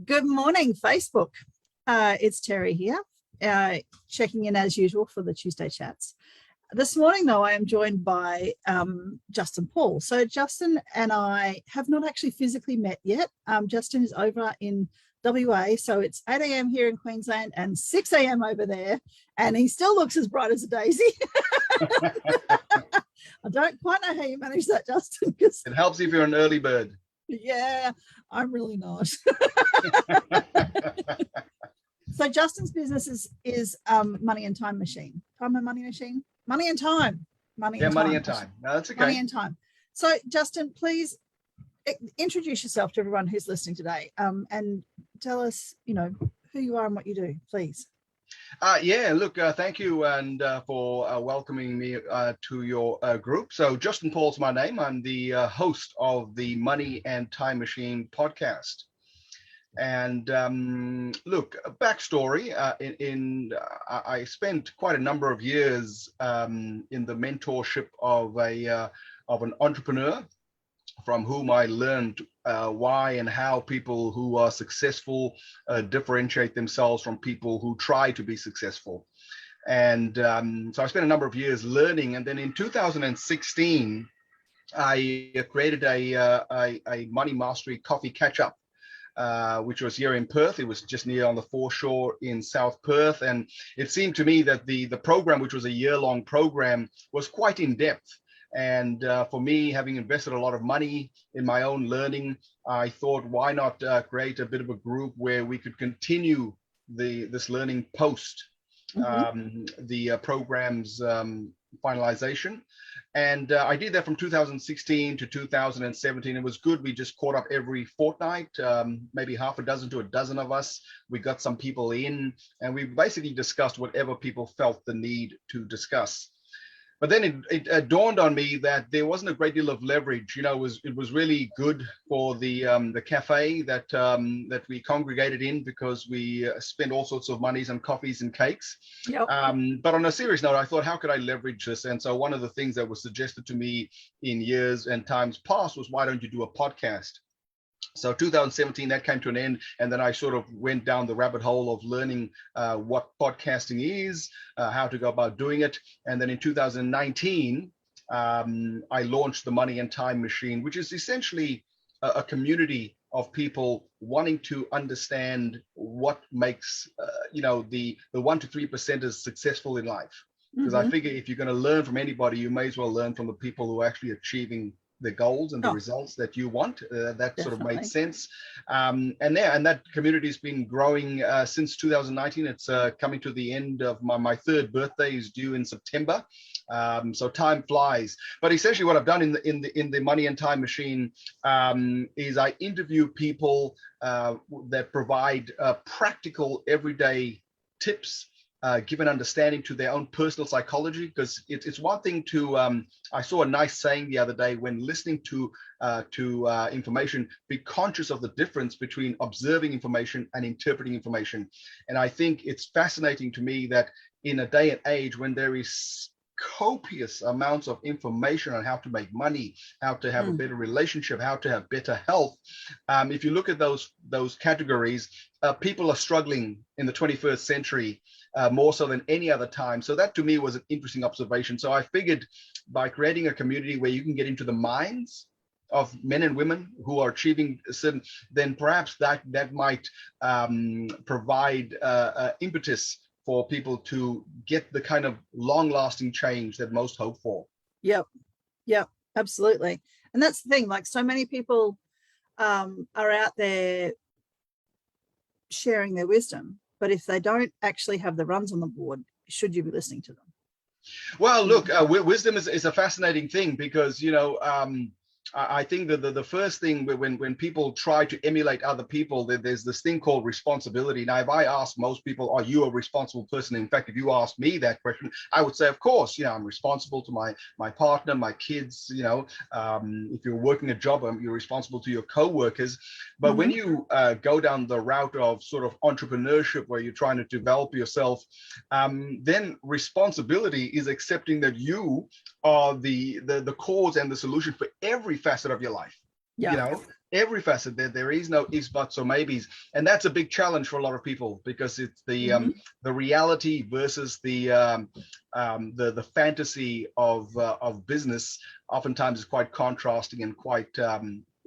Good morning, Facebook. It's Terry here, checking in as usual for the Tuesday chats. This morning, though, I am joined by Justin Paul. So Justin and I have not actually physically met yet. Justin is over in WA, so it's 8 a.m. here in Queensland and 6 a.m. over there, and he still looks as bright as a daisy. I don't quite know how you manage that, Justin. Because it helps if you're an early bird. Yeah, I'm really not. So Justin's business is Money and Time Machine. Time and Money Machine? Money and Time. Money and Time. No, that's okay. Money and Time. So Justin, please introduce yourself to everyone who's listening today, and tell us, who you are and what you do, please. Thank you and for welcoming me to your group. So Justin Paul's my name. I'm the host of the Money and Time Machine podcast. And a backstory, I spent quite a number of years in the mentorship of an entrepreneur from whom I learned why and how people who are successful differentiate themselves from people who try to be successful. And so I spent a number of years learning. And then in 2016, I created a Money Mastery coffee catch-up, which was here in Perth. It was just near on the foreshore in South Perth. And it seemed to me that the program, which was a year-long program, was quite in-depth. And for me, having invested a lot of money in my own learning, I thought, why not create a bit of a group where we could continue this learning post the program's finalization. And I did that from 2016 to 2017. It was good. We just caught up every fortnight, maybe half a dozen to a dozen of us. We got some people in, and we basically discussed whatever people felt the need to discuss. But then it dawned on me that there wasn't a great deal of leverage. It was really good for the cafe that we congregated in, because we spent all sorts of monies on coffees and cakes. Yep. But on a serious note, I thought, how could I leverage this? And so one of the things that was suggested to me in years and times past was, why don't you do a podcast? So 2017, that came to an end, and then I sort of went down the rabbit hole of learning what podcasting is, how to go about doing it. And then in 2019, I launched the Money and Time Machine, which is essentially a community of people wanting to understand what makes the 1 to 3% successful in life. Because I figure if you're going to learn from anybody, you may as well learn from the people who are actually achieving the goals and the results that you want. That Definitely. Sort of made sense. And that community has been growing since 2019. It's coming to the end of my third birthday is due in September. So time flies. But essentially what I've done in the Money and Time Machine is I interview people that provide practical everyday tips, give an understanding to their own personal psychology, because it's one thing to, I saw a nice saying the other day, when listening to information, be conscious of the difference between observing information and interpreting information. And I think it's fascinating to me that in a day and age when there is copious amounts of information on how to make money, how to have a better relationship, how to have better health, if you look at those categories, people are struggling in the 21st century more so than any other time. So that to me was an interesting observation. So I figured by creating a community where you can get into the minds of men and women who are achieving certain, then perhaps that might provide impetus for people to get the kind of long-lasting change that most hope for. Yep, absolutely. And that's the thing, like so many people are out there sharing their wisdom, but if they don't actually have the runs on the board, should you be listening to them? Well, look, wisdom is a fascinating thing, because I think that the first thing when people try to emulate other people, there's this thing called responsibility. Now, if I ask most people, are you a responsible person? In fact, if you ask me that question, I would say, of course, I'm responsible to my partner, my kids, if you're working a job, you're responsible to your co-workers. But when you go down the route of sort of entrepreneurship, where you're trying to develop yourself, then responsibility is accepting that you are the cause and the solution for every facet of your life. Yeah. every facet. There is no ifs, buts, or maybes, and that's a big challenge for a lot of people, because it's the reality versus the fantasy of business. Oftentimes is quite contrasting and quite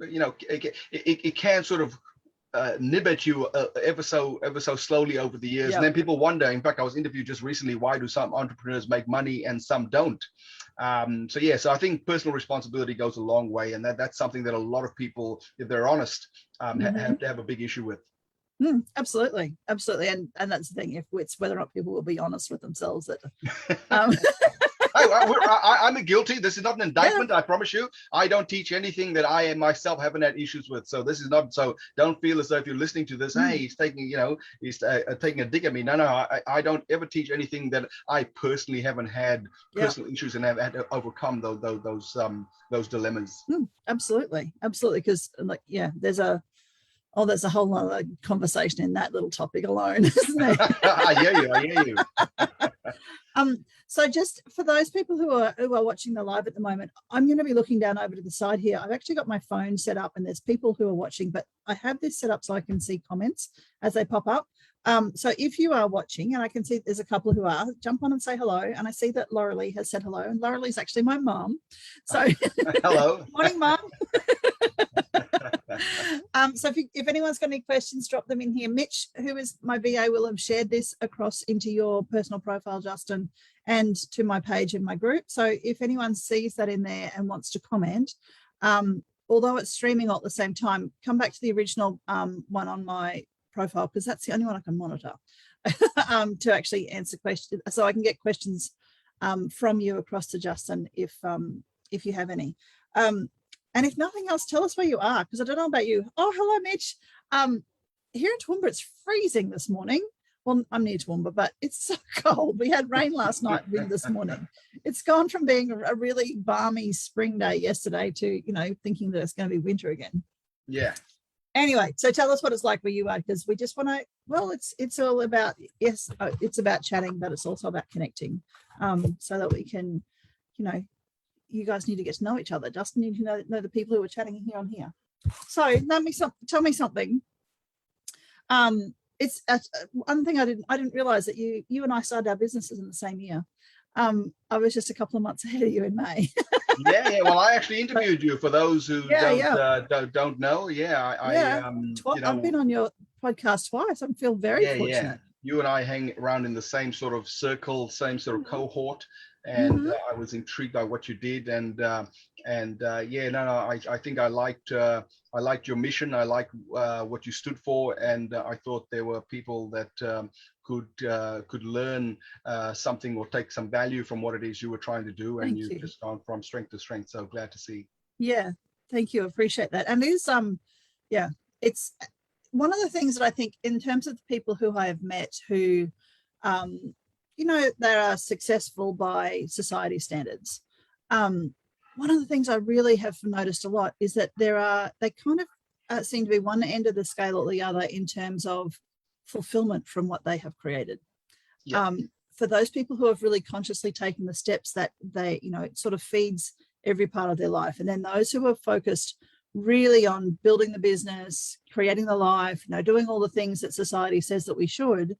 it can sort of nib at you ever so slowly over the years. And then people wonder, in fact, I was interviewed just recently, why do some entrepreneurs make money and some don't? So I think personal responsibility goes a long way, and that's something that a lot of people, if they're honest, have to have a big issue with. Absolutely, and that's the thing. It's whether or not people will be honest with themselves. That I'm guilty. This is not an indictment. I promise you. I don't teach anything that I myself haven't had issues with. So this is not. So don't feel as though if you're listening to this, hey, he's taking a dig at me. No. I don't ever teach anything that I personally haven't had personal issues and have had to overcome those dilemmas. Absolutely. Because there's a whole other conversation in that little topic alone, isn't there? I hear you. So just for those people who are watching the live at the moment, I'm going to be looking down over to the side here. I've actually got my phone set up, and there's people who are watching, but I have this set up so I can see comments as they pop up. So if you are watching, and I can see there's a couple who are, jump on and say hello. And I see that Laura Lee has said hello, and Laura Lee's actually my mom. So hello. Morning, Mom. So if anyone's got any questions, drop them in here. Mitch, who is my VA, will have shared this across into your personal profile, Justin, and to my page in my group. So if anyone sees that in there and wants to comment, although it's streaming all at the same time, come back to the original one on my profile, because that's the only one I can monitor to actually answer questions. So I can get questions from you across to Justin if you have any. And if nothing else, tell us where you are, because I don't know about you. Oh, hello, Mitch. Here in Toowoomba, it's freezing this morning. Well, I'm near Toowoomba, but it's so cold. We had rain last night, wind this morning. It's gone from being a really balmy spring day yesterday to, thinking that it's going to be winter again. Yeah. Anyway, so tell us what it's like where you are, because we just want to, it's all about, it's about chatting, but it's also about connecting, so that we can, you guys need to get to know each other. Justin, you need to know the people who are chatting here on here. So tell me something. It's one thing I didn't realize that you and I started our businesses in the same year. I was just a couple of months ahead of you in May. Yeah. Well, I actually interviewed you, for those who don't know. I've been on your podcast twice. I feel very fortunate. Yeah. You and I hang around in the same sort of circle, same sort of cohort. And I was intrigued by what you did, I think I liked your mission. I liked what you stood for, and I thought there were people that could learn something or take some value from what it is you were trying to do, and you've just gone from strength to strength. So glad to see. Yeah, thank you. Appreciate that. And it's one of the things that I think, in terms of the people who I have met who they are successful by society standards. One of the things I really have noticed a lot is that they kind of seem to be one end of the scale or the other in terms of fulfillment from what they have created. Yeah. For those people who have really consciously taken the steps that they, it sort of feeds every part of their life. And then those who are focused really on building the business, creating the life, doing all the things that society says that we should,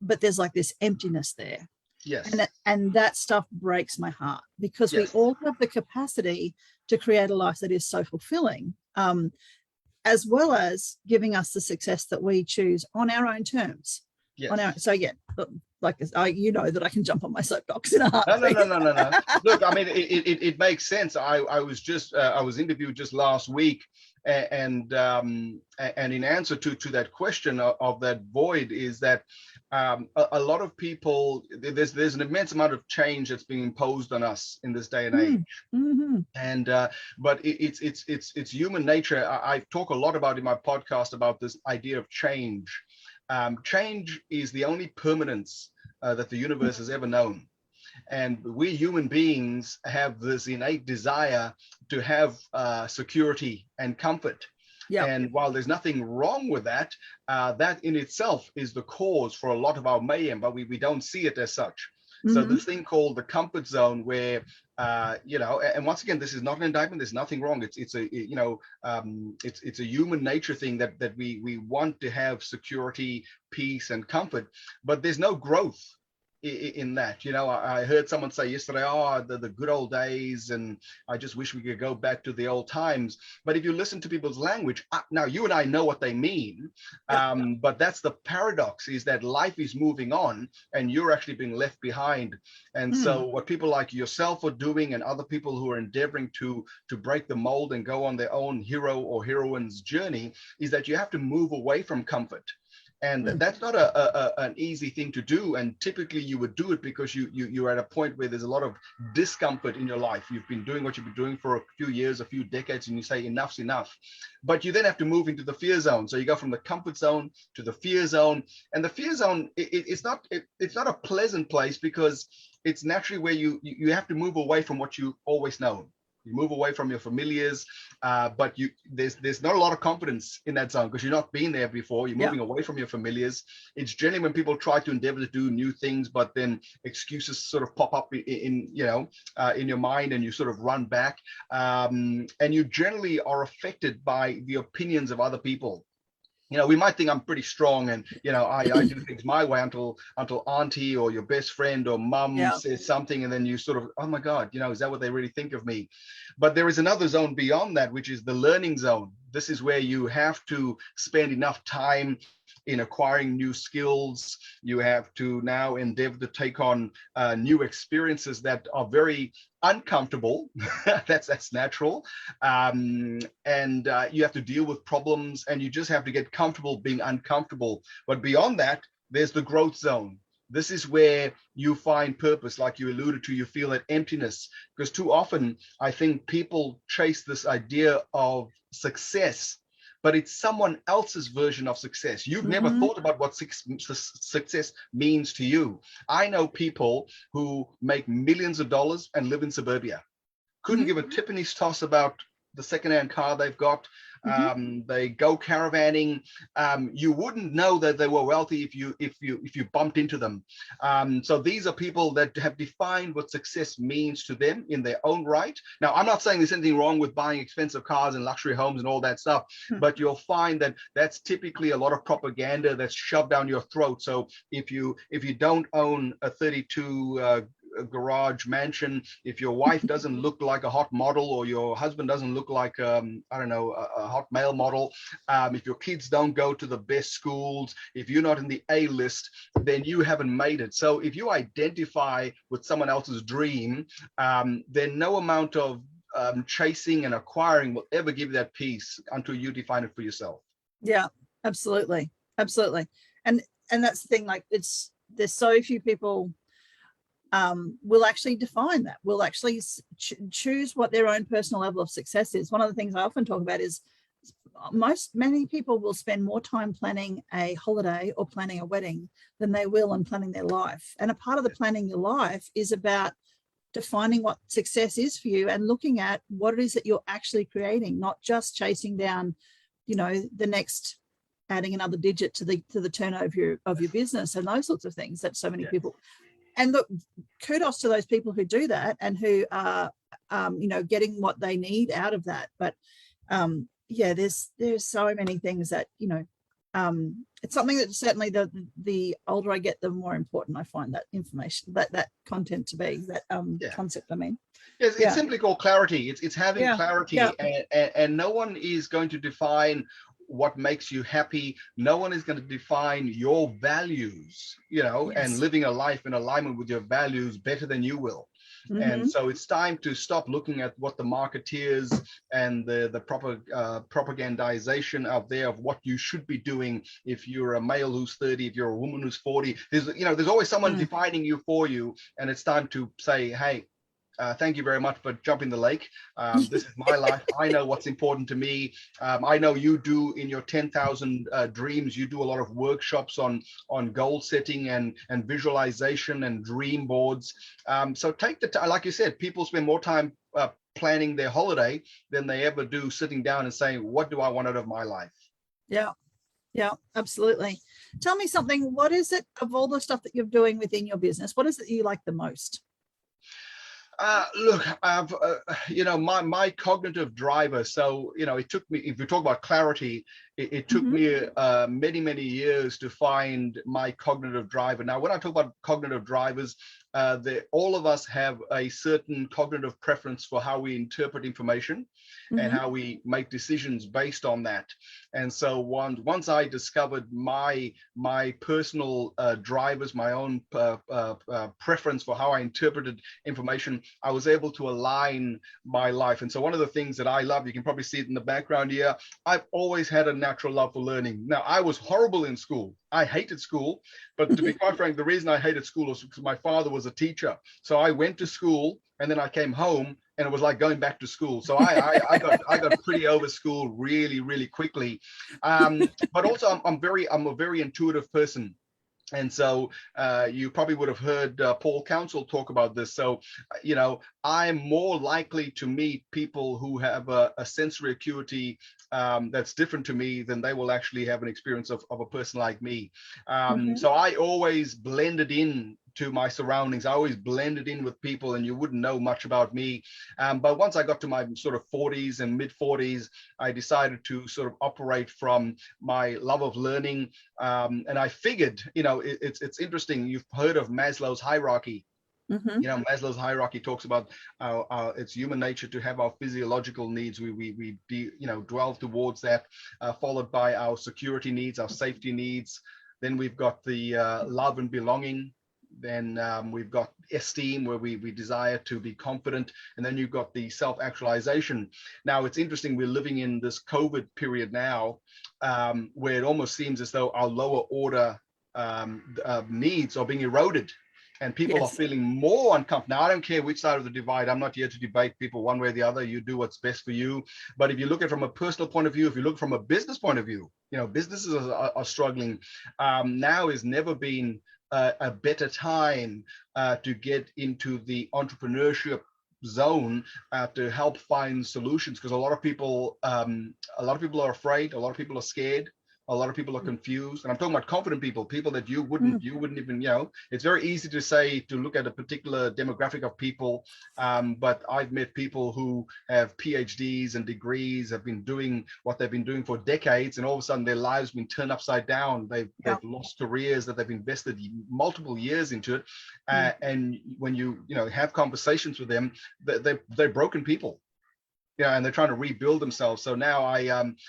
but there's like this emptiness there. Yes. And that stuff breaks my heart, because we all have the capacity to create a life that is so fulfilling, as well as giving us the success that we choose on our own terms. Yes. Like that I can jump on my soapbox in a heartbeat. No. Look, I mean, it makes sense. I was interviewed just last week, and in answer to that question of that void is that a lot of people, there's an immense amount of change that's being imposed on us in this day and age. And but it's human nature. I talk a lot about in my podcast about this idea of change. Change is the only permanence that the universe has ever known. And we human beings have this innate desire to have security and comfort. Yeah. And while there's nothing wrong with that, that in itself is the cause for a lot of our mayhem, but we don't see it as such. So Mhm. this thing called the comfort zone, where and once again, this is not an indictment. There's nothing wrong. It's a human nature thing that we want to have security, peace, and comfort, but there's no growth in that. I heard someone say yesterday, oh, the good old days, and I just wish we could go back to the old times. But if you listen to people's language, now you and I know what they mean, Yeah. but that's the paradox, is that life is moving on and you're actually being left behind. And Mm. so what people like yourself are doing, and other people who are endeavoring to break the mold and go on their own hero or heroine's journey, is that you have to move away from comfort. And Mm. that's not an easy thing to do. And typically you would do it because you're at a point where there's a lot of discomfort in your life. You've been doing what you've been doing for a few years, a few decades, and you say enough's enough. But you then have to move into the fear zone. So you go from the comfort zone to the fear zone. And the fear zone, it's not a pleasant place, because it's naturally where you have to move away from what you always know. You move away from your familiars, but there's not a lot of confidence in that zone, because you're not been there before. You're Yeah. moving away from your familiars. It's generally when people try to endeavor to do new things, but then excuses sort of pop up in your mind, and you sort of run back, and you generally are affected by the opinions of other people. We might think I'm pretty strong, and I do things my way, until auntie or your best friend or mum Yeah. says something, and then you sort of, oh my God, is that what they really think of me? But there is another zone beyond that, which is the learning zone. This is where you have to spend enough time in acquiring new skills. You have to now endeavor to take on new experiences that are very uncomfortable. that's natural, and you have to deal with problems, and you just have to get comfortable being uncomfortable. But beyond that, there's the growth zone. This is where you find purpose, like you alluded to. You feel that emptiness, because too often I think people chase this idea of success, but it's someone else's version of success. You've never Mhm. thought about what success means to you. I know people who make millions of dollars and live in suburbia, couldn't Mhm. give a tip in his toss about the secondhand car they've got. Mhm. They go caravanning. You wouldn't know that they were wealthy if you bumped into them. So these are people that have defined what success means to them in their own right. Now, I'm not saying there's anything wrong with buying expensive cars and luxury homes and all that stuff, Mm. but you'll find that that's typically a lot of propaganda that's shoved down your throat. So if you don't own a 32 garage mansion, if your wife doesn't look like a hot model, or your husband doesn't look like I don't know, a hot male model, if your kids don't go to the best schools, if you're not in the A list, then you haven't made it. So if you identify with someone else's dream, then no amount of chasing and acquiring will ever give you that peace until you define it for yourself. Yeah, absolutely. Absolutely. And that's the thing, like there's so few people will actually define that, will actually choose what their own personal level of success is. One of the things I often talk about is many people will spend more time planning a holiday or planning a wedding than they will in planning their life. And a part of the planning your life is about defining what success is for you and looking at what it is that you're actually creating, not just chasing down, the next, adding another digit to the turnover of your business and those sorts of things that so many Yeah. people. And look, kudos to those people who do that and who are getting what they need out of that. But yeah, there's so many things that it's something that certainly the older I get, the more important I find that information, that content to be, that Yeah. concept. I mean, Yes, it's yeah, simply called clarity. It's having yeah, yeah, clarity, and no one is going to define what makes you happy. No one is going to define your values, and yes, living a life in alignment with your values better than you will. And mm-hmm. so it's time to stop looking at what the marketeers and the proper propagandization out there of what you should be doing. If you're a male who's 30, if you're a woman who's 40, there's always someone defining you for you. And it's time to say, hey, thank you very much for jumping the lake. This is my life. I know what's important to me. I know you do in your 10,000 dreams. You do a lot of workshops on goal setting and visualization and dream boards. So take the time. Like you said, people spend more time planning their holiday than they ever do sitting down and saying, what do I want out of my life? Yeah, Yeah, absolutely. Tell me something. What is it of all the stuff that you're doing within your business? What is it you like the most? Look, my cognitive driver. So, it took me, if we talk about clarity, it took Mhm. me many years to find my cognitive driver. Now, when I talk about cognitive drivers, all of us have a certain cognitive preference for how we interpret information and Mhm. how we make decisions based on that. And so once I discovered my personal drivers, my own preference for how I interpreted information, I was able to align my life. And so one of the things that I love, you can probably see it in the background here, I've always had a natural love for learning. Now, I was horrible in school. I hated school, but to be quite frank, the reason I hated school was because my father was a teacher. So I went to school and then I came home and it was like going back to school. So I got pretty over school really quickly. But also I'm a very intuitive person. And so you probably would have heard Paul Council talk about this. So, I'm more likely to meet people who have a sensory acuity that's different to me than they will actually have an experience of a person like me. Mhm. So I always blended in to my surroundings. I always blended in with people and you wouldn't know much about me. But once I got to my sort of 40s and mid 40s, I decided to sort of operate from my love of learning, and I figured, it's interesting. You've heard of Maslow's hierarchy. Mhm. Maslow's hierarchy talks about it's human nature to have our physiological needs. Dwell towards that, followed by our security needs, our safety needs. Then we've got the love and belonging. Then we've got esteem, where we desire to be confident. And then you've got the self-actualization. Now, it's interesting. We're living in this COVID period now, where it almost seems as though our lower order needs are being eroded and people are Yes. feeling more uncomfortable. Now, I don't care which side of the divide. I'm not here to debate people one way or the other. You do what's best for you. But if you look at it from a personal point of view, if you look from a business point of view, businesses are struggling. Now has never been a better time to get into the entrepreneurship zone, to help find solutions, because a lot of people are afraid, a lot of people are scared, a lot of people are confused. And I'm talking about confident people that you wouldn't Mm. even, it's very easy to look at a particular demographic of people. But I've met people who have PhDs and degrees, have been doing what they've been doing for decades, and all of a sudden their lives have been turned upside down. They've Yeah. lost careers that they've invested multiple years into it. Mm. And when you have conversations with them, they're broken people. Yeah, and they're trying to rebuild themselves. So now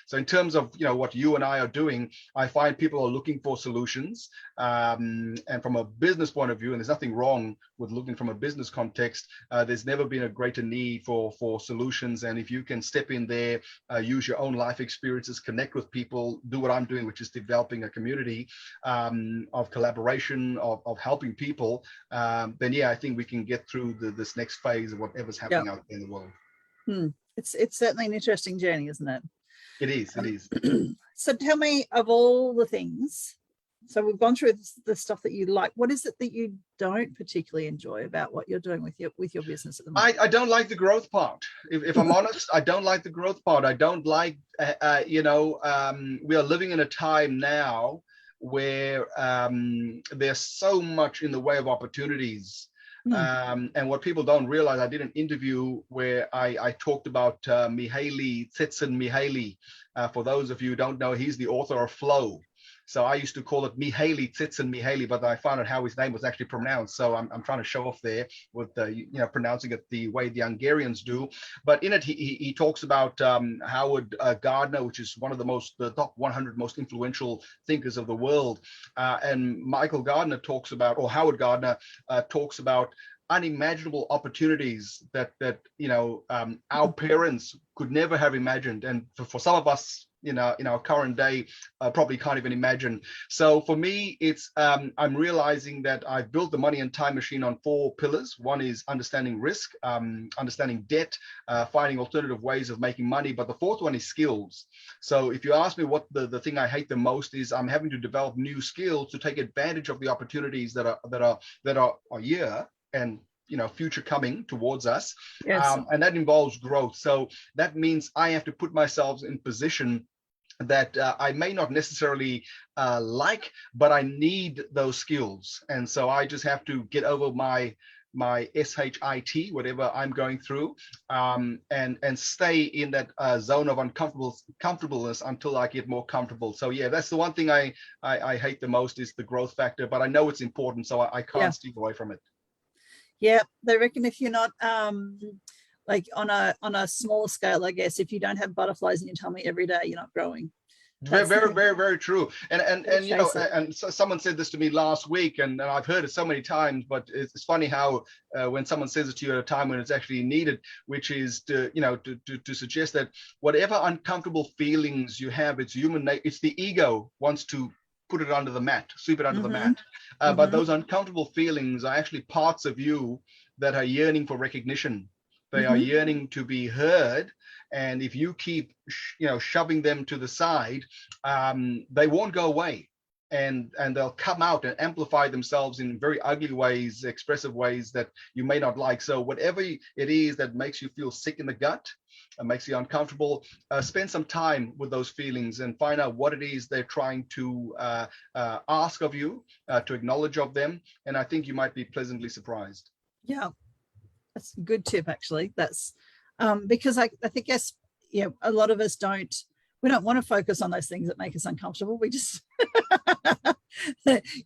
so in terms of what you and I are doing, I find people are looking for solutions, and from a business point of view, and there's nothing wrong with looking from a business context. There's never been a greater need for solutions, and if you can step in there, use your own life experiences, connect with people, do what I'm doing, which is developing a community of collaboration, of helping people, then yeah, I think we can get through this next phase of whatever's Yeah. happening out there in the world. It's certainly an interesting journey, isn't it? It is. It is. So tell me, of all the things, so we've gone through the stuff that you like. What is it that you don't particularly enjoy about what you're doing with your business at the moment? I don't like the growth part. If I'm honest, I don't like the growth part. I don't like, we are living in a time now where there's so much in the way of opportunities. And what people don't realize, I did an interview where I talked about Mihaly Csikszentmihalyi. For those of you who don't know, he's the author of Flow. So I used to call it Mihaly Csikszentmihalyi, but I found out how his name was actually pronounced. So I'm trying to show off there with pronouncing it the way the Hungarians do. But in it, he talks about Howard Gardner, which is one of the top 100 most influential thinkers of the world. And Michael Gardner talks about, or Howard Gardner talks about unimaginable opportunities that our parents could never have imagined, and for some of us in our current day probably can't even imagine. So for me, it's I'm realizing that I've built the money and time machine on 4 pillars. One is understanding risk, understanding debt, finding alternative ways of making money, but the fourth one is skills. So if you ask me what the thing I hate the most is, I'm having to develop new skills to take advantage of the opportunities that are here and future coming towards us. Yes. And that involves growth. So that means I have to put myself in position that I may not necessarily like, but I need those skills. And so I just have to get over my SHIT, whatever I'm going through, and stay in that zone of comfortableness until I get more comfortable. So yeah, that's the one thing I hate the most, is the growth factor, but I know it's important, so I can't steep away from it. Yeah, they reckon if you're not like on a smaller scale, I guess, if you don't have butterflies in your tummy every day, you're not growing. Very, very, very, very true. And you know, Chase it. and so someone said this to me last week, and I've heard it so many times, but it's funny how when someone says it to you at a time when it's actually needed, which is to, you know, to suggest that whatever uncomfortable feelings you have, it's human nature. It's the ego wants to put it under the mat, sweep it under the mat. But those uncomfortable feelings are actually parts of you that are yearning for recognition. They are yearning to be heard. And if you keep, you know, shoving them to the side, they won't go away, and they'll come out and amplify themselves in very ugly ways, expressive ways that you may not like. So whatever it is that makes you feel sick in the gut, makes you uncomfortable, spend some time with those feelings and find out what it is they're trying to ask of you, to acknowledge of them. And I think you might be pleasantly surprised. Yeah, that's a good tip, actually. That's because I think, yes, yeah, a lot of us we don't want to focus on those things that make us uncomfortable. We just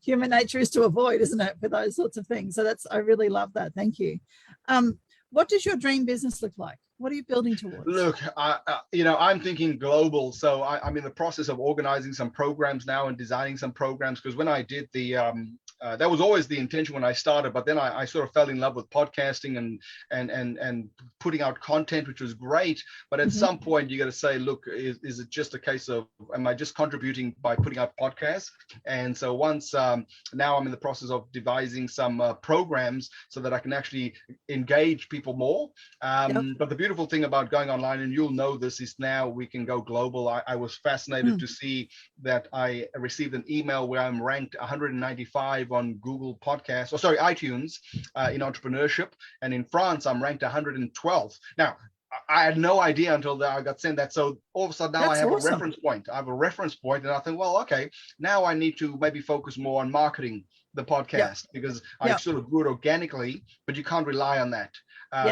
human nature is to avoid, isn't it, for those sorts of things. So I really love that. Thank you. What does your dream business look like? What are you building towards? Look, you know, I'm thinking global. So I'm in the process of organizing some programs now and designing some programs, because when I did that was always the intention when I started, but then I sort of fell in love with podcasting and putting out content, which was great. But at some point you got to say, look, is it just a case of, am I just contributing by putting out podcasts? And so once now I'm in the process of devising some programs so that I can actually engage people more. But the beautiful thing about going online, and you'll know this, is now we can go global. I was fascinated to see that I received an email where I'm ranked 195 on Google Podcasts, or sorry, iTunes, in entrepreneurship. And in France, I'm ranked 112. Now, I had no idea until I got sent that. So all of a sudden now I have a reference point. I have a reference point, and I think, well, okay, now I need to maybe focus more on marketing the podcast, because I sort of grew it organically, but you can't rely on that.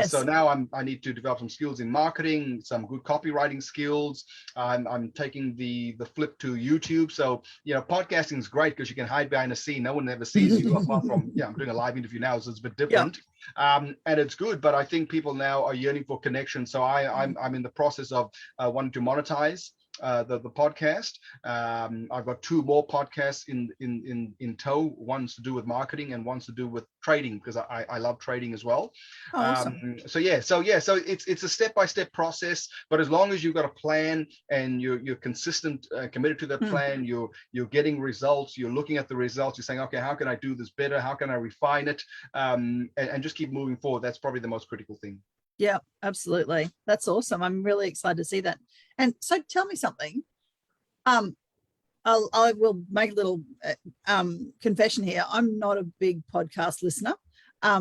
So now I need to develop some skills in marketing, some good copywriting skills. I'm taking the flip to YouTube. So, you know, podcasting is great because you can hide behind a scene. No one ever sees you apart from, I'm doing a live interview now, so it's a bit different. And it's good, but I think people now are yearning for connection. So I'm in the process of wanting to monetize the podcast. I've got 2 more podcasts in tow. One's to do with marketing and one's to do with trading, because I love trading as well. Awesome. So it's a step-by-step process, but as long as you've got a plan and you're consistent, committed to that plan, you're getting results, you're looking at the results, you're saying, okay, how can I do this better? How can I refine it? And just keep moving forward. That's probably the most critical thing. Yeah, absolutely. That's awesome. I'm really excited to see that. And so tell me something. I will make a little confession here. I'm not a big podcast listener. I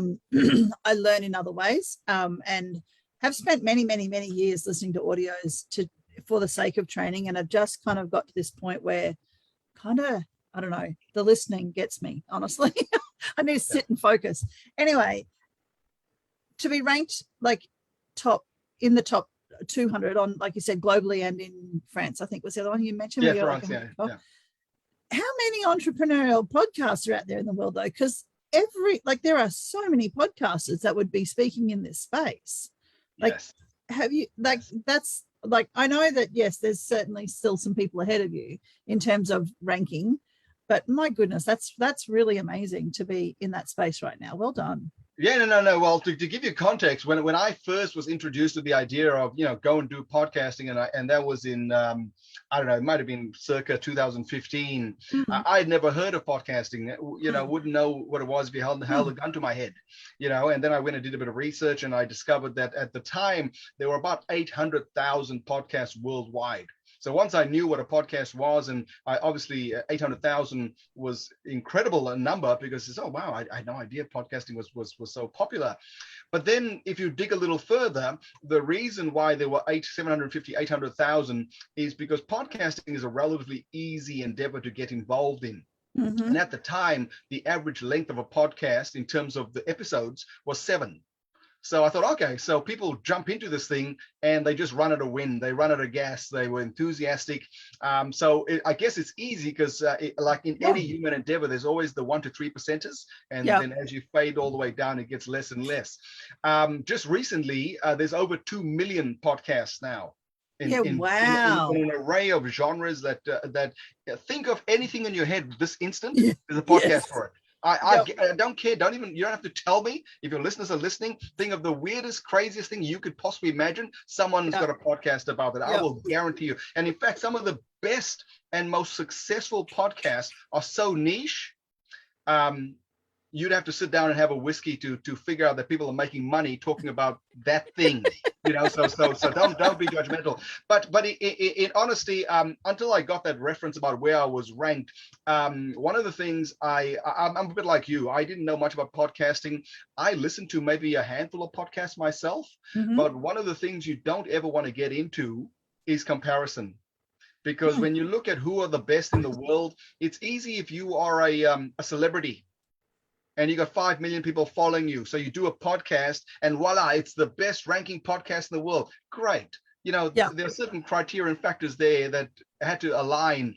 learn in other ways, and have spent many, many, many years listening to audios for the sake of training. And I've just kind of got to this point where I don't know, the listening gets me, honestly. I need to sit and focus. Anyway, to be ranked like in the top 200 on, like you said, globally and in France, I think was the other one you mentioned. Yeah, France, How many entrepreneurial podcasts are out there in the world, though? Because there are so many podcasters that would be speaking in this space. Like, have you, like, that's like, I know that, yes, there's certainly still some people ahead of you in terms of ranking, but my goodness, that's really amazing to be in that space right now. Well done. Yeah, no. Well, to give you context, when I first was introduced to the idea of, go and do podcasting, and that was in, I don't know, it might have been circa 2015. I had never heard of podcasting, wouldn't know what it was if you held a gun to my head, and then I went and did a bit of research, and I discovered that at the time, there were about 800,000 podcasts worldwide. So once I knew what a podcast was, and I obviously 800,000 was incredible a number, because it's, oh wow, I had no idea podcasting was so popular. But then if you dig a little further, the reason why there were 750, 800,000 is because podcasting is a relatively easy endeavor to get involved in. Mm-hmm. And at the time, the average length of a podcast in terms of the episodes was 7. So I thought, okay, so people jump into this thing and they just run out of wind, they run out of gas, they were enthusiastic. I guess it's easy because like in any human endeavor, there's always the 1 to 3%ers. And then as you fade all the way down, it gets less and less. Just recently, there's over 2 million podcasts now. Wow. In an array of genres that think of anything in your head this instant, there's a podcast for it. I don't care. You don't have to tell me. If your listeners are listening, think of the weirdest, craziest thing you could possibly imagine. Someone's got a podcast about it. I will guarantee you. And in fact, some of the best and most successful podcasts are so niche. You'd have to sit down and have a whiskey to figure out that people are making money talking about that thing, So don't be judgmental. But in honesty, until I got that reference about where I was ranked, one of the things I'm a bit like you. I didn't know much about podcasting. I listened to maybe a handful of podcasts myself, but one of the things you don't ever want to get into is comparison. Because when you look at who are the best in the world, it's easy if you are a celebrity and you got 5 million people following you. So you do a podcast and voila, it's the best ranking podcast in the world. Great. There are certain criteria and factors there that had to align.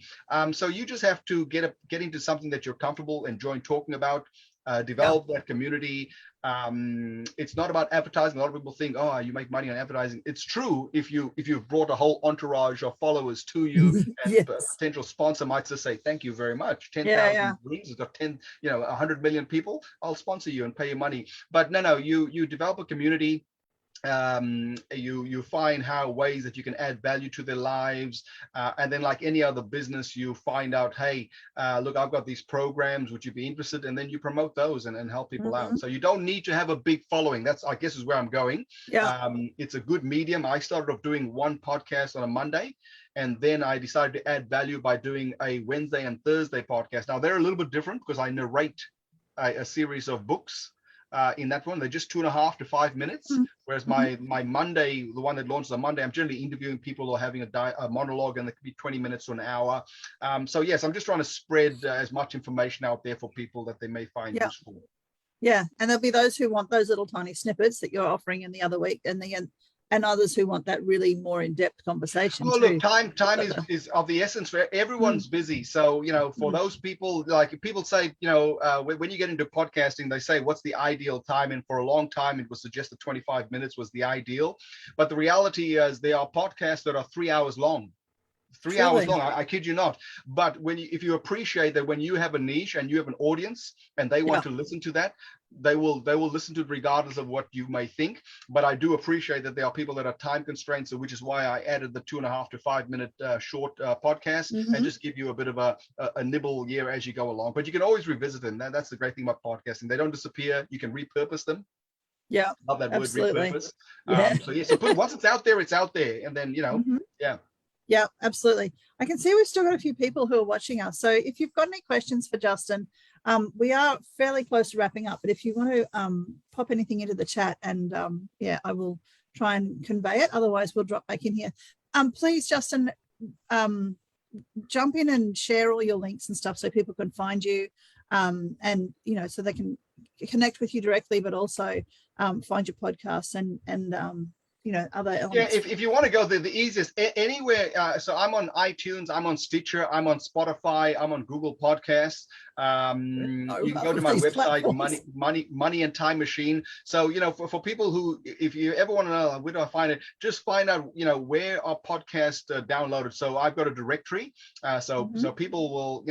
So you just have to get into something that you're comfortable enjoying talking about, develop that community. It's not about advertising. A lot of people think, oh, you make money on advertising. It's true if you've brought a whole entourage of followers to you, and a potential sponsor might just say, thank you very much. 10,000 rooms, it's got 100 million people. I'll sponsor you and pay you money. But no, you develop a community. You find ways that you can add value to their lives, and then like any other business, you find out, hey, look, I've got these programs, would you be interested? And then you promote those and help people out. So you don't need to have a big following. That's, I guess, is where I'm going. It's a good medium. I started off doing one podcast on a Monday, and then I decided to add value by doing a Wednesday and Thursday podcast. Now they're a little bit different because I narrate a series of books. In that one, they're just 2.5 to 5 minutes. Whereas my Monday, the one that launches on Monday, I'm generally interviewing people or having a monologue, and it could be 20 minutes to an hour. So yes, I'm just trying to spread as much information out there for people that they may find useful. Yeah, and there'll be those who want those little tiny snippets that you're offering in the other week, and others who want that really more in-depth conversation. Oh, look, time is of the essence. Where everyone's busy. So, for those people, like people say, when you get into podcasting, they say, what's the ideal time? And for a long time, it was suggested 25 minutes was the ideal. But the reality is there are podcasts that are 3 hours long. 3 hours long. I kid you not. But if you appreciate that when you have a niche and you have an audience and they want to listen to that, they will listen to it regardless of what you may think. But I do appreciate that there are people that are time constrained, so which is why I added the 2.5 to 5 minute short podcast and just give you a bit of a nibble as you go along. But you can always revisit them. That's the great thing about podcasting. They don't disappear. You can repurpose them. Yeah, love that absolutely. Word, repurpose. So once it's out there, and then Yeah, absolutely. I can see we've still got a few people who are watching us. So if you've got any questions for Justin, we are fairly close to wrapping up. But if you want to pop anything into the chat, and I will try and convey it. Otherwise, we'll drop back in here. Please, Justin, jump in and share all your links and stuff so people can find you, and so they can connect with you directly, but also find your podcasts and other elements. Yeah, if you want to go the easiest anywhere. So I'm on iTunes, I'm on Stitcher, I'm on Spotify, I'm on Google Podcasts. You can go to my website, Money and Time Machine. So for people who, if you ever want to know where do I find it, just find out where our podcast downloaded. So I've got a directory. So people will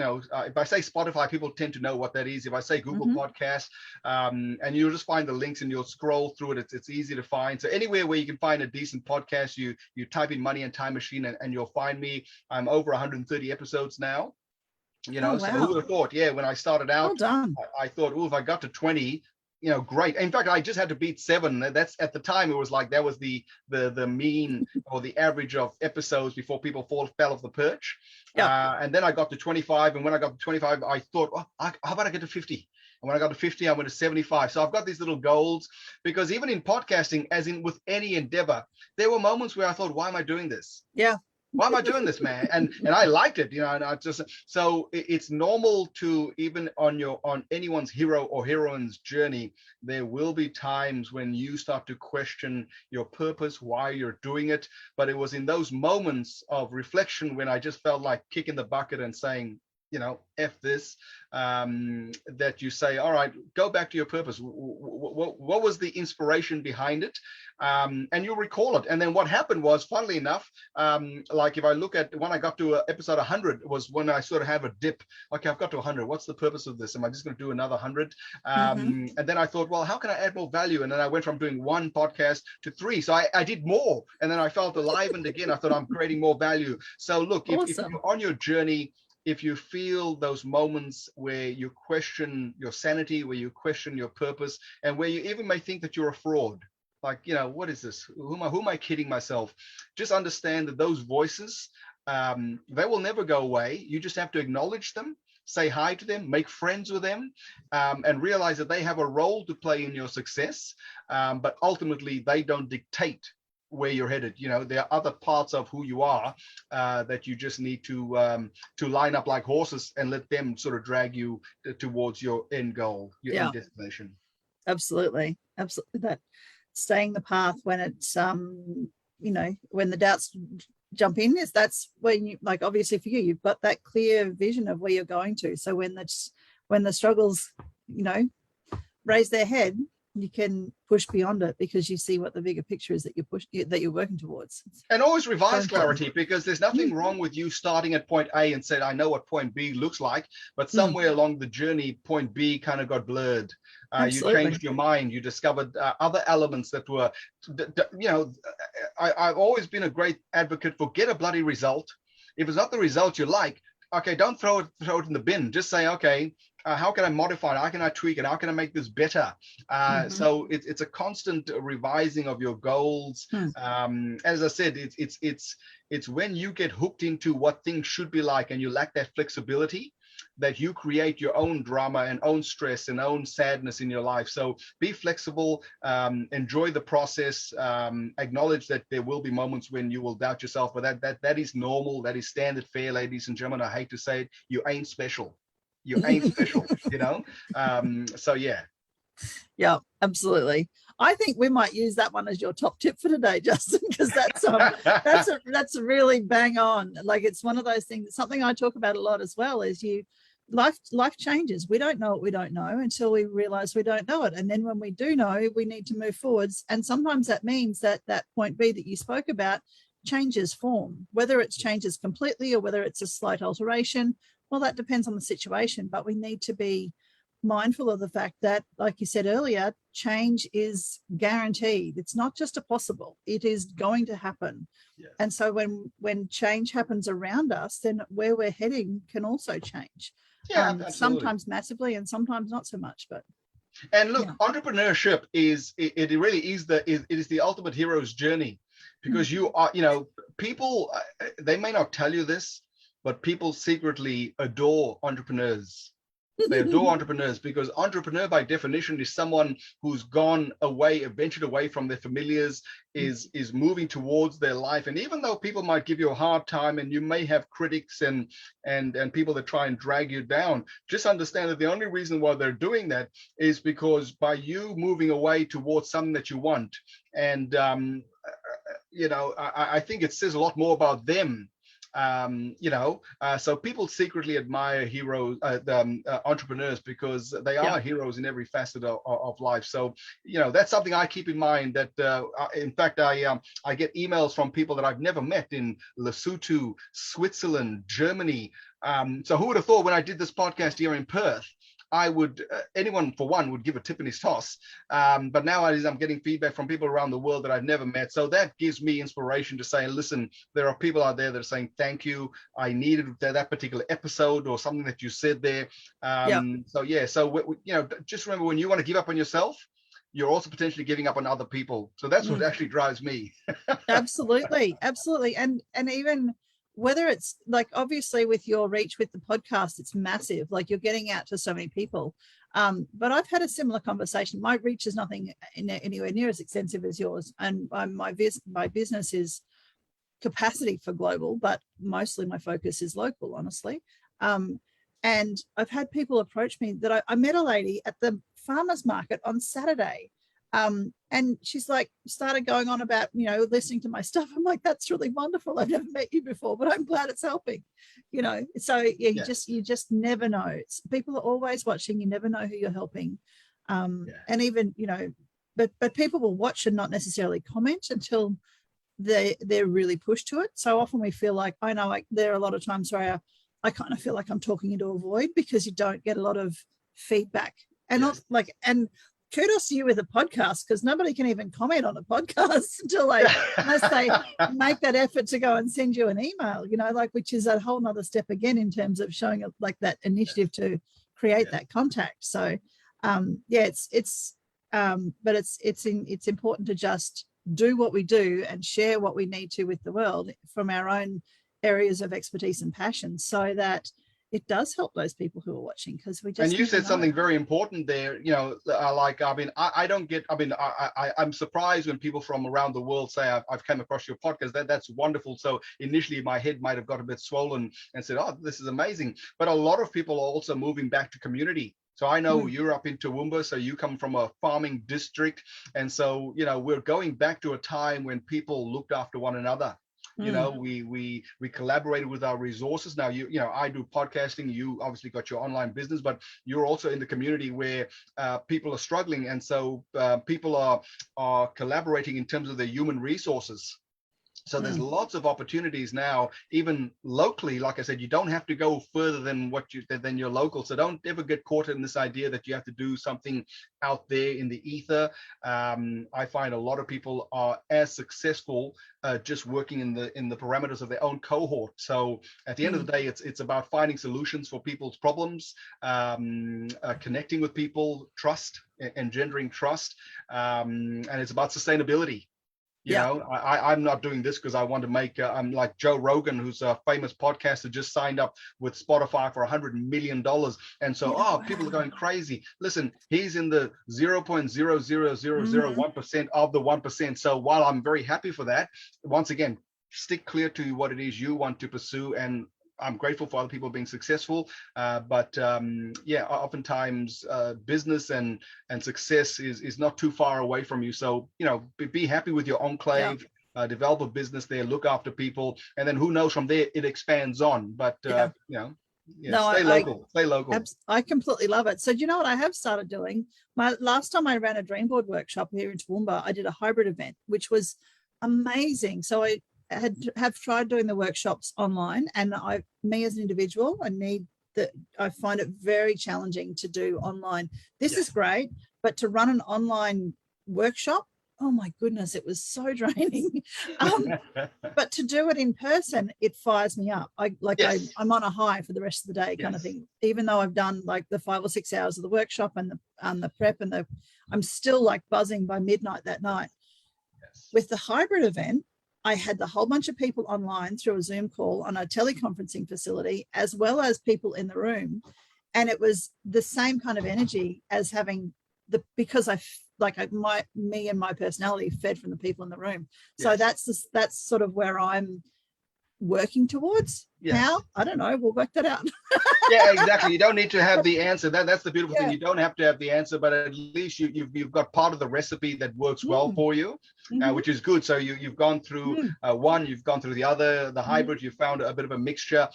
if I say Spotify, people tend to know what that is. If I say Google Podcast, and you'll just find the links and you'll scroll through it. It's easy to find. So anywhere where you can find a decent podcast, you type in Money and Time Machine and you'll find me. I'm over 130 episodes now. Wow. So who would have thought? Yeah, when I started out, well done. I thought, if I got to 20, great. In fact, I just had to beat 7. That's at the time it was like that was the mean or the average of episodes before people fell off the perch. Yeah. And then I got to 25, and when I got to 25, I thought, how about I get to 50? And when I got to 50, I went to 75. So I've got these little goals, because even in podcasting, as in with any endeavor, there were moments where I thought, why am I doing this? Yeah. Why am I doing this, man? And I liked it, and I just, so it's normal to, even on anyone's hero or heroine's journey, there will be times when you start to question your purpose, why you're doing it. But it was in those moments of reflection when I just felt like kicking the bucket and saying, F this, that you say, all right, go back to your purpose. What was the inspiration behind it? And you'll recall it. And then what happened was, funnily enough, like if I look at when I got to episode 100, was when I sort of have a dip. Okay, I've got to 100. What's the purpose of this? Am I just going to do another 100? And then I thought, well, how can I add more value? And then I went from doing 1 podcast to 3. So I did more. And then I felt alivened again. I thought I'm creating more value. So look, if you're on your journey, if you feel those moments where you question your sanity, where you question your purpose, and where you even may think that you're a fraud, like, what is this? Who am I kidding myself? Just understand that those voices, they will never go away. You just have to acknowledge them, say hi to them, make friends with them, and realize that they have a role to play in your success. But ultimately, they don't dictate where you're headed. There are other parts of who you are that you just need to line up like horses and let them sort of drag you towards your end goal, your end destination. Absolutely. That staying the path when it's when the doubts jump in, that's when you, like, obviously for you've got that clear vision of where you're going to. So when the struggles raise their head, you can push beyond it because you see what the bigger picture is that you're working towards. And always revise clarity, because there's nothing wrong with you starting at point A and said, I know what point B looks like, but somewhere along the journey, point B kind of got blurred. You changed your mind. You discovered other elements that were, I've always been a great advocate for get a bloody result. If it's not the result you like, okay, don't throw it in the bin. Just say, okay, how can I modify it? How can I tweak it? How can I make this better? So it's a constant revising of your goals. As I said, it's when you get hooked into what things should be like and you lack that flexibility, that you create your own drama and own stress and own sadness in your life. So be flexible, enjoy the process, acknowledge that there will be moments when you will doubt yourself, but that is normal. That is standard fare, ladies and gentlemen. I hate to say it, you ain't special. You ain't special, so yeah. Yeah, absolutely. I think we might use that one as your top tip for today, Justin, because that's a really bang on. Like, it's one of those things, something I talk about a lot as well, is life changes. We don't know what we don't know until we realize we don't know it. And then when we do know, we need to move forwards. And sometimes that means that point B that you spoke about changes form, whether it's changes completely or whether it's a slight alteration. Well, that depends on the situation, but we need to be mindful of the fact that, like you said earlier, change is guaranteed. It's not just a possible, it is going to happen. Yeah. And so when change happens around us, then where we're heading can also change. Sometimes massively and sometimes not so much. And look, entrepreneurship is the ultimate hero's journey, because you are, people, they may not tell you this, but people secretly adore entrepreneurs. They adore entrepreneurs, because entrepreneur by definition is someone who's gone away, ventured away from their familiars, is moving towards their life. And even though people might give you a hard time and you may have critics and people that try and drag you down, just understand that the only reason why they're doing that is because by you moving away towards something that you want. And, I think it says a lot more about them. So people secretly admire heroes, entrepreneurs, because they are heroes in every facet of life. So, that's something I keep in mind, that, in fact, I get emails from people that I've never met in Lesotho, Switzerland, Germany. So who would have thought when I did this podcast here in Perth, I would, anyone for one would give a tip in his toss. But nowadays I'm getting feedback from people around the world that I've never met. So that gives me inspiration to say, listen, there are people out there that are saying, thank you. I needed that particular episode or something that you said there. So yeah, so, just remember, when you want to give up on yourself, you're also potentially giving up on other people. So that's what actually drives me. Absolutely. And even whether it's like, obviously with your reach with the podcast, it's massive, like you're getting out to so many people. But I've had a similar conversation. My reach is nothing anywhere near as extensive as yours, and my business is capacity for global, but mostly my focus is local, honestly. And I've had people approach me that I met a lady at the farmers market on Saturday. And she's like, started going on about, listening to my stuff. I'm like, that's really wonderful. I've never met you before, but I'm glad it's helping, So yeah, you just never know. People are always watching. You never know who you're helping. And even, but people will watch and not necessarily comment until they're really pushed to it. So often we feel like, I know, like there are a lot of times where I kind of feel like I'm talking into a void because you don't get a lot of feedback. And not like, and kudos to you with a podcast, because nobody can even comment on a podcast unless they make that effort to go and send you an email, which is a whole nother step again in terms of showing like that initiative to create that contact. So it's important to just do what we do and share what we need to with the world from our own areas of expertise and passion, so that it does help those people who are watching, because we just. And you said something very important there. I'm surprised when people from around the world say, I've come across your podcast. That's wonderful. So initially my head might have got a bit swollen and said, oh, this is amazing. But a lot of people are also moving back to community. So I know you're up in Toowoomba, so you come from a farming district. And so, we're going back to a time when people looked after one another. We collaborated with our resources. Now, I do podcasting. You obviously got your online business, but you're also in the community where people are struggling. And so people are collaborating in terms of their human resources. So there's lots of opportunities now, even locally. Like I said, you don't have to go further than than your local. So don't ever get caught in this idea that you have to do something out there in the ether. I find a lot of people are as successful just working in the parameters of their own cohort. So at the end of the day, it's about finding solutions for people's problems, connecting with people, trust, engendering trust, and it's about sustainability. I'm not doing this because I want to make, I'm like Joe Rogan, who's a famous podcaster, just signed up with Spotify for $100 million. And so, people are going crazy. Listen, he's in the 0.00001% of the 1%. So while I'm very happy for that, once again, stick clear to what it is you want to pursue. And I'm grateful for other people being successful, but oftentimes business and success is not too far away from you. So be happy with your enclave, develop a business there, look after people, and then who knows, from there it expands on. But stay local. I completely love it. So do you know what I have started doing? Last time I ran a dream board workshop here in Toowoomba, I did a hybrid event, which was amazing. So I have tried doing the workshops online, and me as an individual, I find it very challenging to do online. This is great, but to run an online workshop, oh my goodness, it was so draining. But to do it in person, it fires me up. I'm on a high for the rest of the day kind of thing. Even though I've done like the 5 or 6 hours of the workshop and the prep and I'm still like buzzing by midnight that night. With the hybrid event, I had the whole bunch of people online through a Zoom call on a teleconferencing facility, as well as people in the room. And it was the same kind of energy as having because me and my personality fed from the people in the room. So that's sort of where I'm working towards. How? I don't know. We'll work that out. Yeah, exactly. You don't need to have the answer. That's the beautiful thing. You don't have to have the answer, but at least you've got part of the recipe that works well for you, which is good. So you've gone through one, you've gone through the other, the hybrid, you've found a bit of a mixture.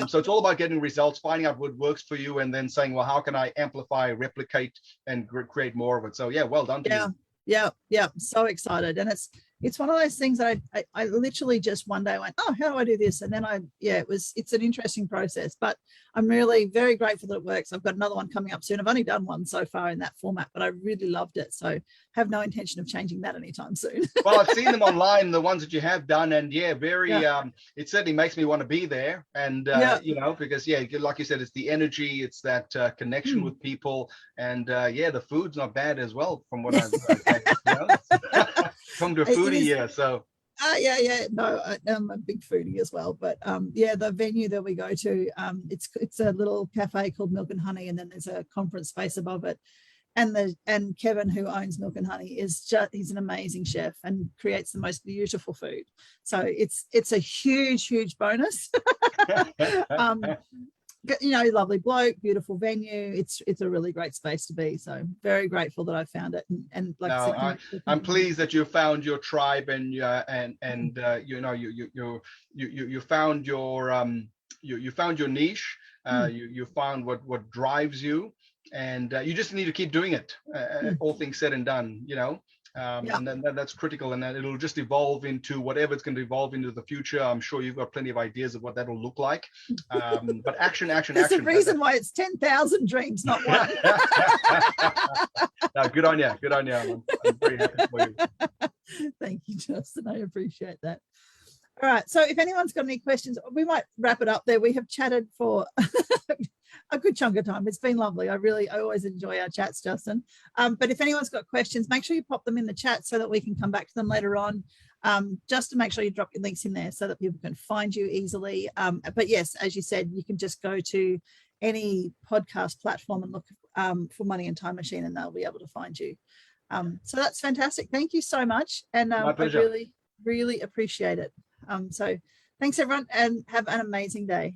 So it's all about getting results, finding out what works for you, and then saying, well, how can I amplify, replicate, and create more of it? So well done to you. Yeah. So excited. And it's one of those things that I literally just one day went, oh, how do I do this? And then it's an interesting process, but I'm really very grateful that it works. I've got another one coming up soon. I've only done one so far in that format, but I really loved it. So have no intention of changing that anytime soon. Well, I've seen them online, the ones that you have done, and it certainly makes me want to be there. And because like you said, it's the energy, it's that connection with people, and the food's not bad as well, from what I've come to a foodie here. So no, I'm a big foodie as well, but the venue that we go to, it's a little cafe called Milk and Honey, and then there's a conference space above it. And Kevin, who owns Milk and Honey, he's an amazing chef and creates the most beautiful food. So it's a huge bonus. Lovely bloke, beautiful venue. It's a really great space to be. So very grateful that I found it. And like I'm pleased that you found your tribe, and you found your niche. You found what drives you. And you just need to keep doing it, all things said and done, and then that's critical, and then it'll just evolve into whatever it's going to evolve into the future. I'm sure you've got plenty of ideas of what that'll look like, but action. There's a reason why it's 10,000 dreams, not one. No, good on you. I'm very happy for you. Thank you, Justin. I appreciate that. All right, so if anyone's got any questions, we might wrap it up there. We have chatted for a good chunk of time. It's been lovely. I always enjoy our chats, Justin. But if anyone's got questions, make sure you pop them in the chat so that we can come back to them later on. Just to make sure you drop your links in there so that people can find you easily. But yes, as you said, you can just go to any podcast platform and look for Money and Time Machine, and they'll be able to find you. So that's fantastic. Thank you so much. And I really appreciate it. So thanks, everyone, and have an amazing day.